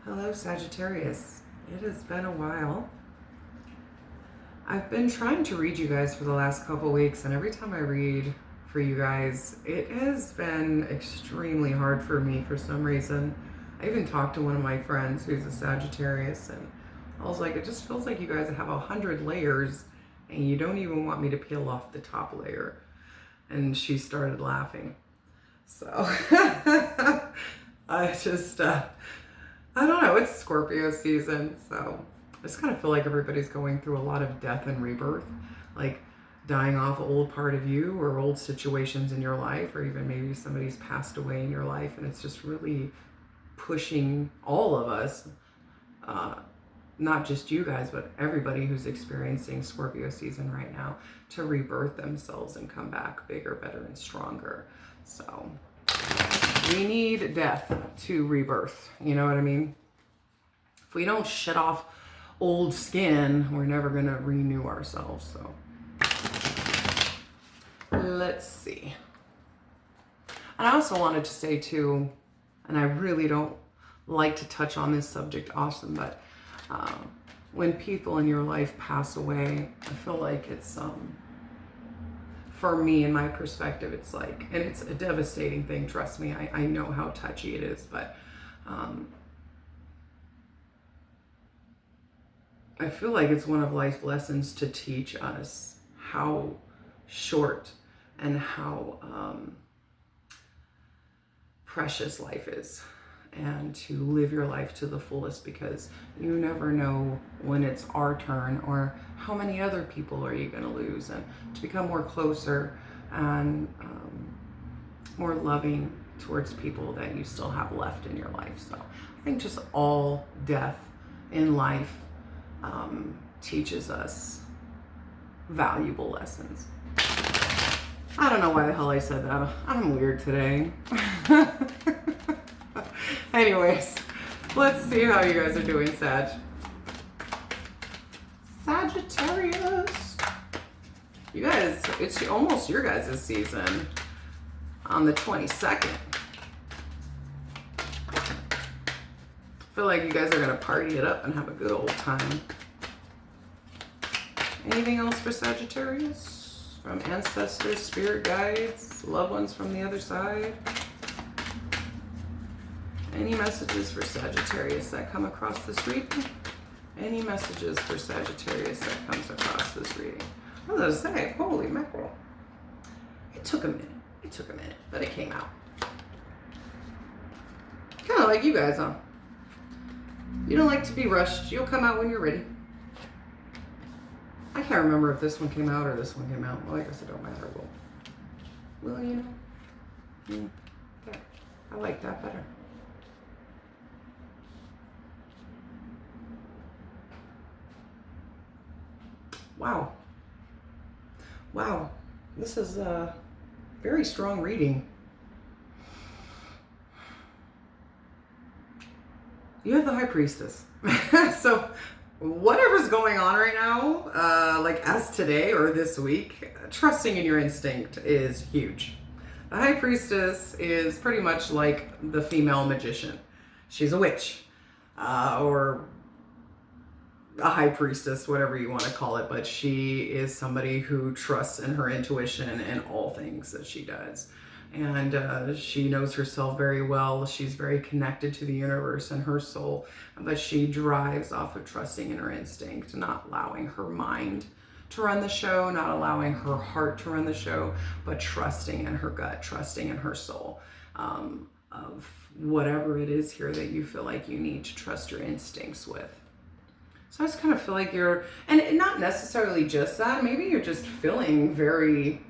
Hello, Sagittarius. It has been a while. I've been trying to read you guys for the last couple weeks, and every time I read for you guys, it has been extremely hard for me for some reason. I even talked to one of my friends who's a Sagittarius, and I was like, it just feels like you guys have 100 layers, and you don't even want me to peel off the top layer. And she started laughing. So, I don't know, it's Scorpio season, so I just kind of feel like everybody's going through a lot of death and rebirth, like dying off an old part of you or old situations in your life, or even maybe somebody's passed away in your life, and it's just really pushing all of us, not just you guys, but everybody who's experiencing Scorpio season right now, to rebirth themselves and come back bigger, better, and stronger. So we need death to rebirth. You know what I mean? If we don't shut off old skin, we're never going to renew ourselves. So let's see. And I also wanted to say too, and I really don't like to touch on this subject often, but when people in your life pass away, I feel like it's for me, in my perspective, it's like, and it's a devastating thing, trust me, I know how touchy it is, but I feel like it's one of life's lessons to teach us how short and how precious life is, and to live your life to the fullest, because you never know when it's our turn or how many other people are you going to lose, and to become more closer and more loving towards people that you still have left in your life. So I think just all death in life teaches us valuable lessons. I don't know why the hell I said that. I'm weird today. Anyways, let's see how you guys are doing, Sag. Sagittarius. You guys, it's almost your guys' season on the 22nd. I feel like you guys are going to party it up and have a good old time. Anything else for Sagittarius? From ancestors, spirit guides, loved ones from the other side? Any messages for Sagittarius that come across this reading? Any messages for Sagittarius that comes across this reading? I was going to say, holy mackerel. It took a minute. It took a minute, but it came out. Kind of like you guys, huh? You don't like to be rushed. You'll come out when you're ready. I can't remember if this one came out or this one came out. Well, I guess it don't matter. Well, you know. Okay. I like that better. Wow. Wow. This is a very strong reading. You have the High Priestess. So whatever's going on right now, like as today or this week, trusting in your instinct is huge. The High Priestess is pretty much like the female magician. She's a witch, or a high priestess, whatever you want to call it, but she is somebody who trusts in her intuition in all things that she does. And she knows herself very well. She's very connected to the universe and her soul, but she drives off of trusting in her instinct, not allowing her mind to run the show, not allowing her heart to run the show, but trusting in her gut, trusting in her soul, of whatever it is here that you feel like you need to trust your instincts with. So I just kind of feel like you're, and not necessarily just that, maybe you're just feeling very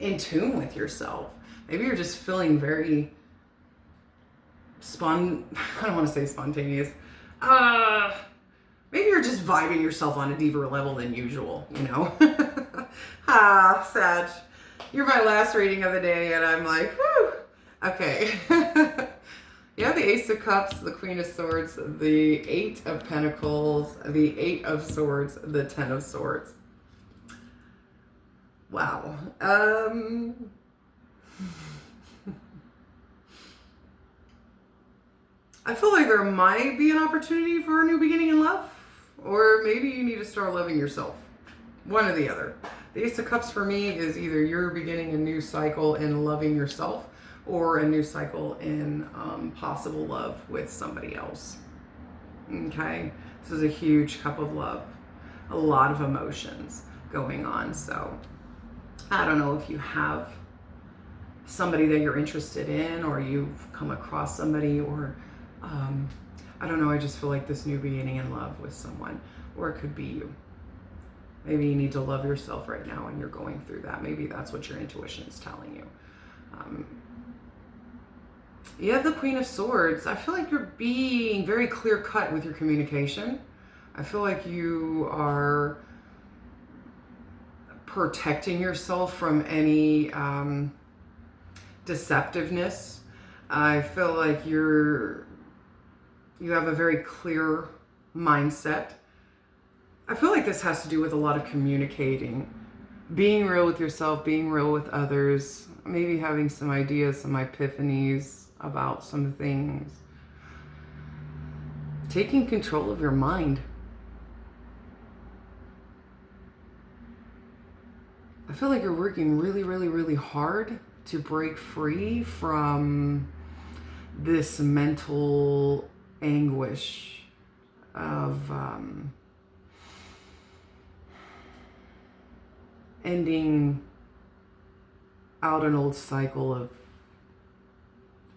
in tune with yourself. Maybe you're just feeling very I don't want to say spontaneous. Maybe you're just vibing yourself on a deeper level than usual, you know? Sag. You're my last reading of the day, and I'm like, whew. Okay. You have the Ace of Cups, the Queen of Swords, the Eight of Pentacles, the Eight of Swords, the Ten of Swords. Wow. I feel like there might be an opportunity for a new beginning in love, or maybe you need to start loving yourself. One or the other. The Ace of Cups for me is either you're beginning a new cycle in loving yourself or a new cycle in possible love with somebody else. Okay? This is a huge cup of love. A lot of emotions going on. So I don't know if you have somebody that you're interested in, or you've come across somebody, or I don't know, I just feel like this new beginning in love with someone, or it could be you. Maybe you need to love yourself right now and you're going through that. Maybe that's what your intuition is telling you. You have the Queen of Swords. I feel like you're being very clear cut with your communication. I feel like you are protecting yourself from any deceptiveness. I feel like you have a very clear mindset. I feel like this has to do with a lot of communicating, being real with yourself, being real with others, maybe having some ideas, some epiphanies about some things. Taking control of your mind. I feel like you're working really, really, really hard to break free from this mental anguish of ending out an old cycle of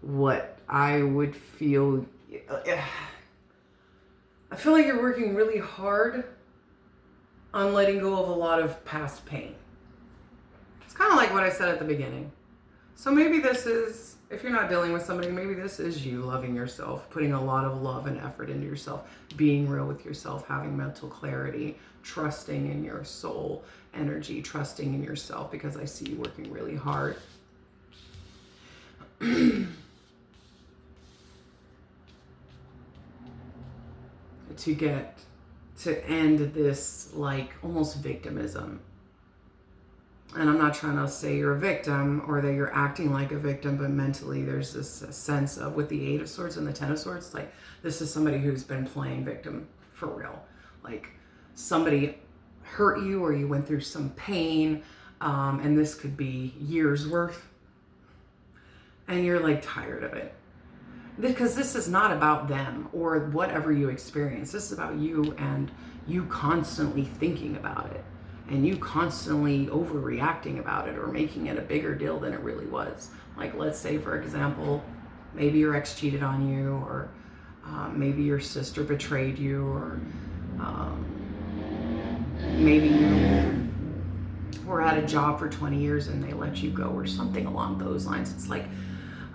what I would feel. I feel like you're working really hard on letting go of a lot of past pain. It's kind of like what I said at the beginning. So maybe this is, if you're not dealing with somebody, maybe this is you loving yourself, putting a lot of love and effort into yourself, being real with yourself, having mental clarity, trusting in your soul energy, trusting in yourself, because I see you working really hard. to end this like almost victimism. And I'm not trying to say you're a victim or that you're acting like a victim, but mentally there's this sense of, with the Eight of Swords and the Ten of Swords, like this is somebody who's been playing victim for real. Like somebody hurt you or you went through some pain, and this could be years worth, and you're like tired of it. Because this is not about them or whatever you experience. This is about you and you constantly thinking about it. And you constantly overreacting about it or making it a bigger deal than it really was. Like, let's say, for example, maybe your ex cheated on you, or maybe your sister betrayed you, or maybe you were at a job for 20 years and they let you go, or something along those lines. It's like,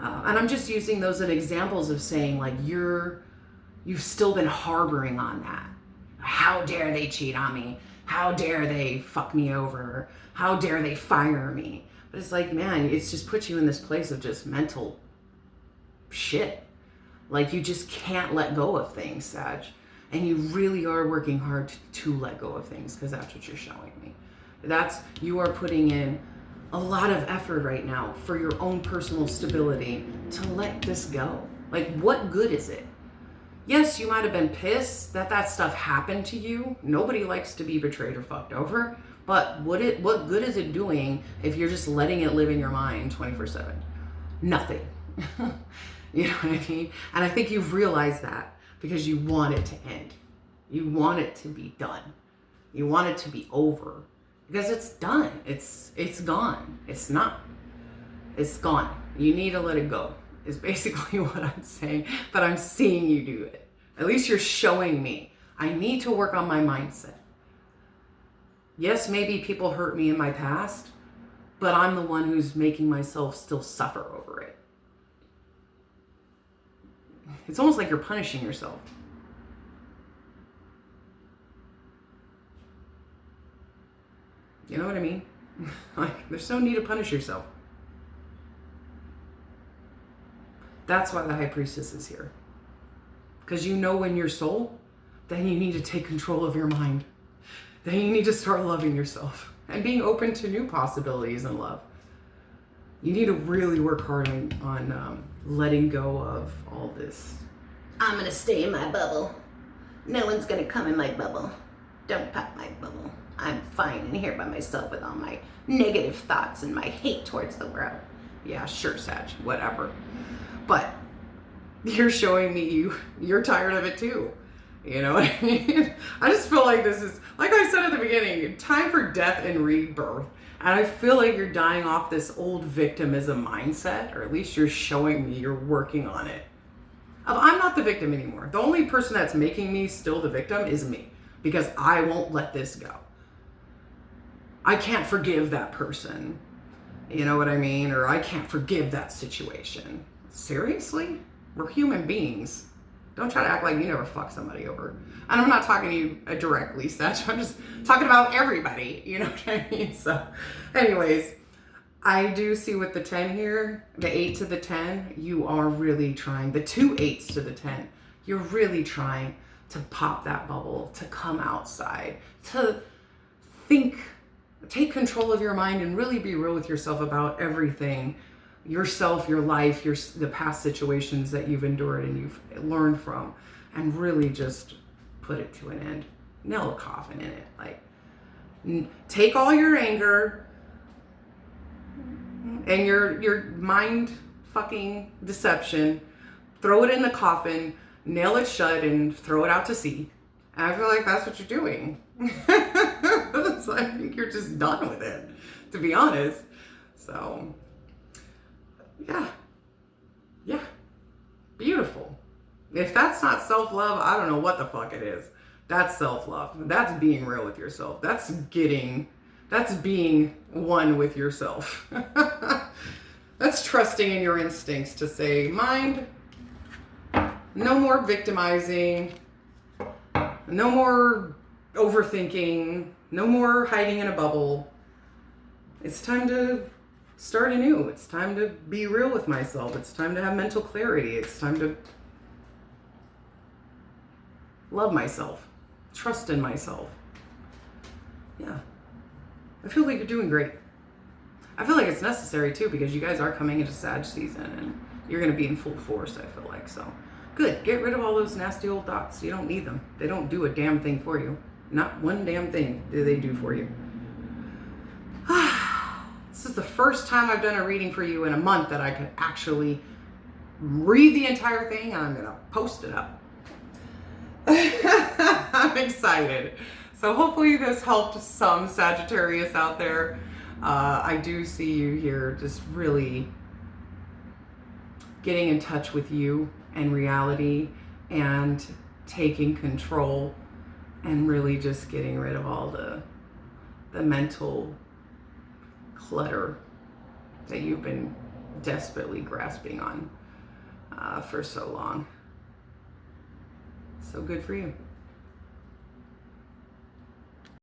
and I'm just using those as examples of saying, like, you've still been harboring on that. How dare they cheat on me? How dare they fuck me over? How dare they fire me? But it's like, man, it's just put you in this place of just mental shit. Like, you just can't let go of things, Sag. And you really are working hard to let go of things, because that's what you're showing me. You are putting in a lot of effort right now for your own personal stability to let this go. Like, what good is it? Yes, you might have been pissed that stuff happened to you. Nobody likes to be betrayed or fucked over. But what good is it doing if you're just letting it live in your mind 24/7? Nothing. You know what I mean? And I think you've realized that because you want it to end. You want it to be done. You want it to be over. Because it's done. It's gone. It's not. It's gone. You need to let it go, is basically what I'm saying. But I'm seeing you do it. At least you're showing me. I need to work on my mindset. Yes, maybe people hurt me in my past, but I'm the one who's making myself still suffer over it. It's almost like you're punishing yourself. You know what I mean? Like, there's no need to punish yourself. That's why the High Priestess is here. Because you know in your soul, then you need to take control of your mind. Then you need to start loving yourself and being open to new possibilities in love. You need to really work hard on letting go of all this I'm gonna stay in my bubble. No one's gonna come in my bubble. Don't pop my bubble. I'm fine in here by myself with all my negative thoughts and my hate towards the world. Yeah, sure, Sag, whatever. But you're showing me you're tired of it too. You know what I mean? I just feel like this is, like I said at the beginning, time for death and rebirth. And I feel like you're dying off this old victimism mindset, or at least you're showing me you're working on it. I'm not the victim anymore. The only person that's making me still the victim is me, because I won't let this go. I can't forgive that person. You know what I mean? Or I can't forgive that situation. Seriously? We're human beings. Don't try to act like you never fucked somebody over. And I'm not talking to you directly, Seth. I'm just talking about everybody. You know what I mean? So, anyways, I do see with the 10 here, the 8 to the 10, you are really trying. The 2 8s to the 10, you're really trying to pop that bubble, to come outside, to think, take control of your mind and really be real with yourself about everything. Yourself, your life, the past situations that you've endured and you've learned from, and really just put it to an end. Nail a coffin in it. Like, take all your anger and your mind fucking deception, throw it in the coffin, nail it shut, and throw it out to sea. And I feel like that's what you're doing. So I think you're just done with it, to be honest. So yeah, beautiful. If that's not self-love, I don't know what the fuck it is. That's self-love. That's being real with yourself. That's being one with yourself. That's trusting in your instincts to say, mind, no more victimizing, no more overthinking, no more hiding in a bubble. It's time to start anew. It's time to be real with myself. It's time to have mental clarity. It's time to love myself, trust in myself. Yeah. I feel like you're doing great. I feel like it's necessary too, because you guys are coming into Sag season and you're going to be in full force, I feel like. So good. Get rid of all those nasty old thoughts. You don't need them. They don't do a damn thing for you. Not one damn thing do they do for you. This is the first time I've done a reading for you in a month that I could actually read the entire thing, and I'm going to post it up. I'm excited. So hopefully this helped some Sagittarius out there. I do see you here just really getting in touch with you and reality and taking control and really just getting rid of all the mental clutter that you've been desperately grasping on for so long. So good for you.